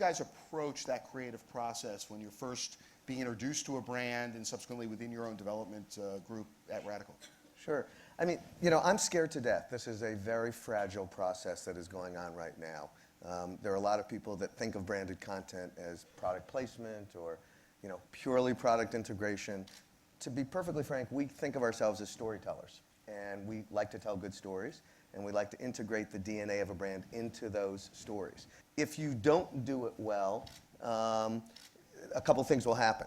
guys approach that creative process when you're first being introduced to a brand and subsequently within your own development group at Radical? Sure. I mean, you know, I'm scared to death. This is a very fragile process that is going on right now. There are a lot of people that think of branded content as product placement or, you know, purely product integration. To be perfectly frank, we think of ourselves as storytellers, and we like to tell good stories, and we like to integrate the DNA of a brand into those stories. If you don't do it well, a couple things will happen.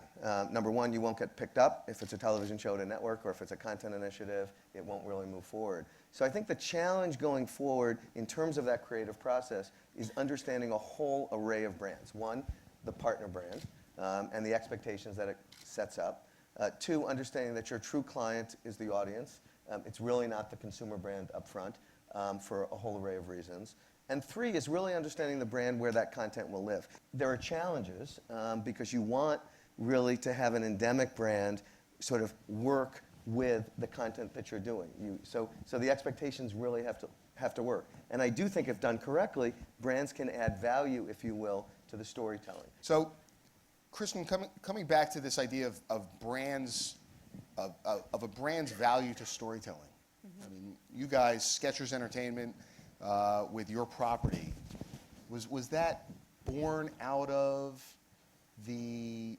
Number one, you won't get picked up. If it's a television show at a network or if it's a content initiative, it won't really move forward. So I think the challenge going forward in terms of that creative process is understanding a whole array of brands. One, the partner brand and the expectations that it sets up. Two, understanding that your true client is the audience. It's really not the consumer brand up front for a whole array of reasons. And three is really understanding the brand where that content will live. There are challenges because you want really to have an endemic brand sort of work with the content that you're doing. So the expectations really have to work. And I do think if done correctly, brands can add value, if you will, to the storytelling. So, Kristen, coming back to this idea of brands, of a brand's value to storytelling. Mm-hmm. I mean, you guys, Skechers Entertainment, with your property, was that born out of the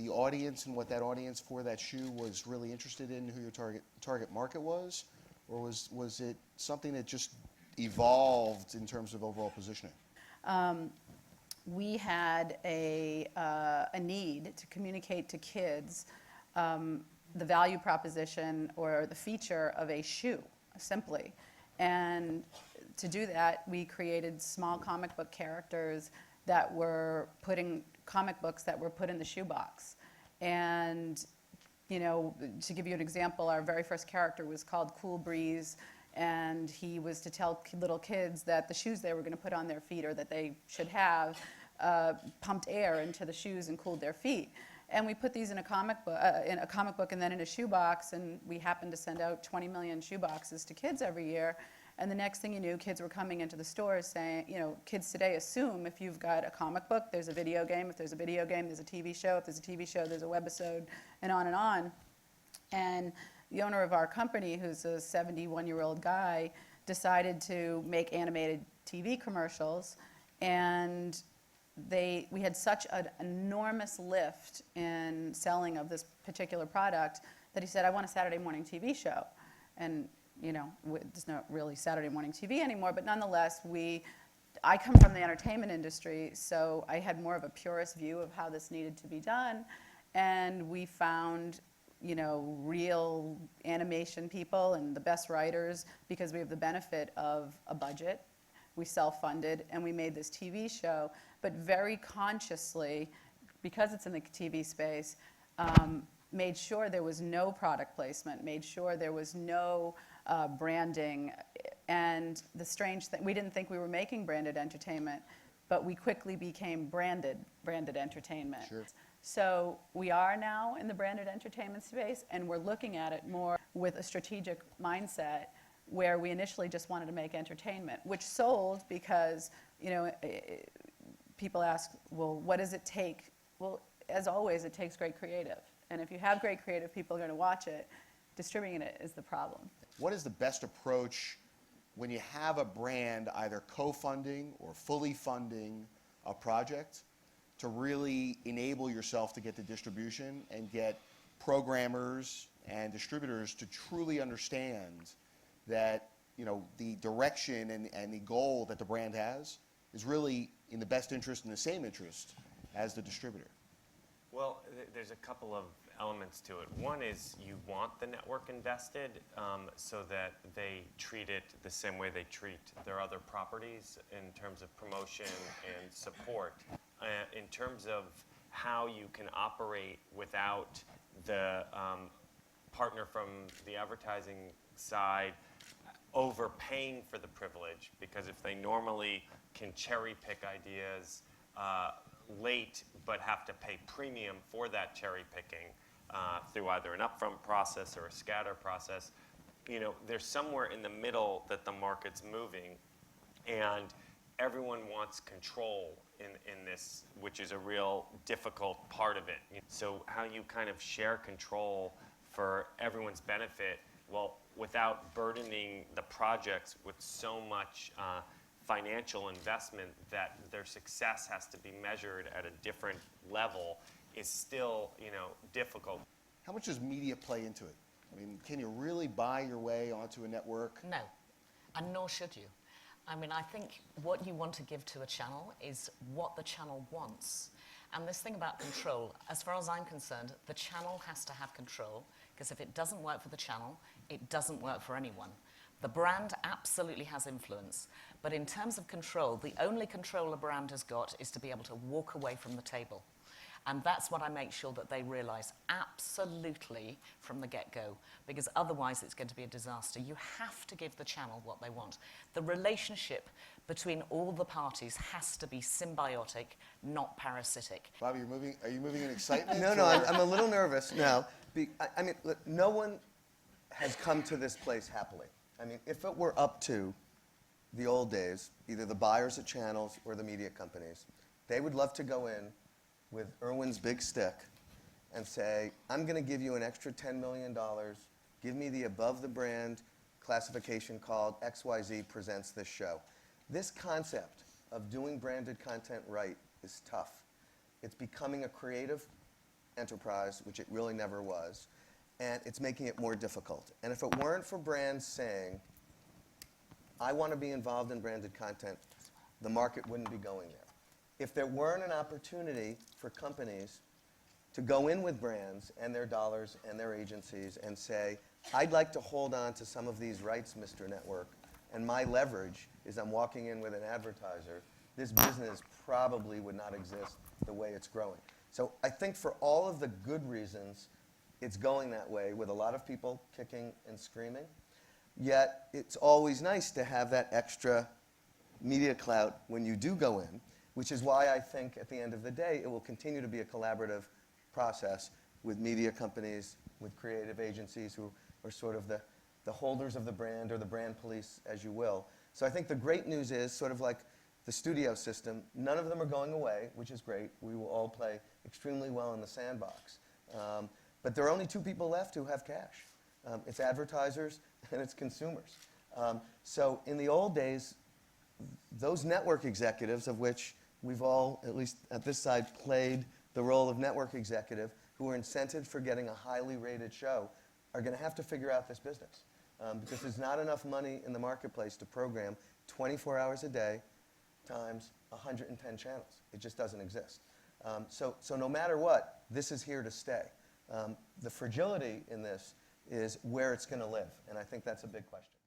audience and what that audience for that shoe was really interested in, who your target market was, or was it something that just evolved in terms of overall positioning? We had a need to communicate to kids the value proposition or the feature of a shoe, simply. And to do that, we created small comic book characters that were comic books that were put in the shoebox. And, you know, to give you an example, our very first character was called Cool Breeze, and he was to tell little kids that the shoes they were going to put on their feet, or that they should have, pumped air into the shoes and cooled their feet. And we put these in a comic book and then in a shoebox, and we happened to send out 20 million shoeboxes to kids every year. And the next thing you knew, kids were coming into the stores saying, you know, kids today assume if you've got a comic book, there's a video game. If there's a video game, there's a TV show. If there's a TV show, there's a webisode, and on and on. And the owner of our company, who's a 71-year-old guy, decided to make animated TV commercials, and we had such an enormous lift in selling of this particular product that he said, I want a Saturday morning TV show. And, you know, there's not really Saturday morning TV anymore, but nonetheless, I come from the entertainment industry, so I had more of a purist view of how this needed to be done. And we found, you know, real animation people and the best writers, because we have the benefit of a budget. We self-funded, and we made this TV show, but very consciously, because it's in the TV space, made sure there was no product placement, made sure there was no branding. And the strange thing, we didn't think we were making branded entertainment, but we quickly became branded entertainment. Sure. So we are now in the branded entertainment space, and we're looking at it more with a strategic mindset, where we initially just wanted to make entertainment, which sold because, you know, people ask, well, what does it take? Well, as always, it takes great creative. And if you have great creative, people are going to watch it. Distributing it is the problem. What is the best approach when you have a brand either co-funding or fully funding a project to really enable yourself to get the distribution and get programmers and distributors to truly understand that, you know, the direction and the goal that the brand has is really in the best interest and the same interest as the distributor? Well, there's a couple of elements to it. One is you want the network invested so that they treat it the same way they treat their other properties in terms of promotion and support. In terms of how you can operate without the partner from the advertising side overpaying for the privilege, because if they normally can cherry pick ideas late but have to pay premium for that cherry picking through either an upfront process or a scatter process, you know, there's somewhere in the middle that the market's moving, and everyone wants control in this, which is a real difficult part of it. So how you kind of share control for everyone's benefit, well, without burdening the projects with so much financial investment that their success has to be measured at a different level, is still, difficult. How much does media play into it? I mean, can you really buy your way onto a network? No, and nor should you. I mean, I think what you want to give to a channel is what the channel wants. And this thing about control, as far as I'm concerned, the channel has to have control, because if it doesn't work for the channel, it doesn't work for anyone. The brand absolutely has influence, but in terms of control, the only control a brand has got is to be able to walk away from the table. And that's what I make sure that they realize absolutely from the get-go, because otherwise it's going to be a disaster. You have to give the channel what they want. The relationship between all the parties has to be symbiotic, not parasitic. Bobby, are you moving in excitement? No, I'm a little nervous now. I mean, look, no one has come to this place happily. I mean, if it were up to the old days, either the buyers of channels or the media companies, they would love to go in with Irwin's big stick and say, I'm going to give you an extra $10 million, give me the above the brand classification called XYZ presents this show. This concept of doing branded content right is tough. It's becoming a creative enterprise, which it really never was, and it's making it more difficult. And if it weren't for brands saying, I want to be involved in branded content, the market wouldn't be going there. If there weren't an opportunity for companies to go in with brands and their dollars and their agencies and say, I'd like to hold on to some of these rights, Mr. Network, and my leverage is I'm walking in with an advertiser, this business probably would not exist the way it's growing. So I think for all of the good reasons, it's going that way with a lot of people kicking and screaming. Yet it's always nice to have that extra media clout when you do go in, which is why I think at the end of the day, it will continue to be a collaborative process with media companies, with creative agencies who are sort of the holders of the brand or the brand police, as you will. So I think the great news is, sort of like the studio system, none of them are going away, which is great. We will all play extremely well in the sandbox. But there are only two people left who have cash. It's advertisers and it's consumers. So in the old days, those network executives, of which we've all, at least at this side, played the role of network executive, who are incented for getting a highly rated show, are going to have to figure out this business. Because there's not enough money in the marketplace to program 24 hours a day times 110 channels. It just doesn't exist. So no matter what, this is here to stay. The fragility in this is where it's going to live, and I think that's a big question.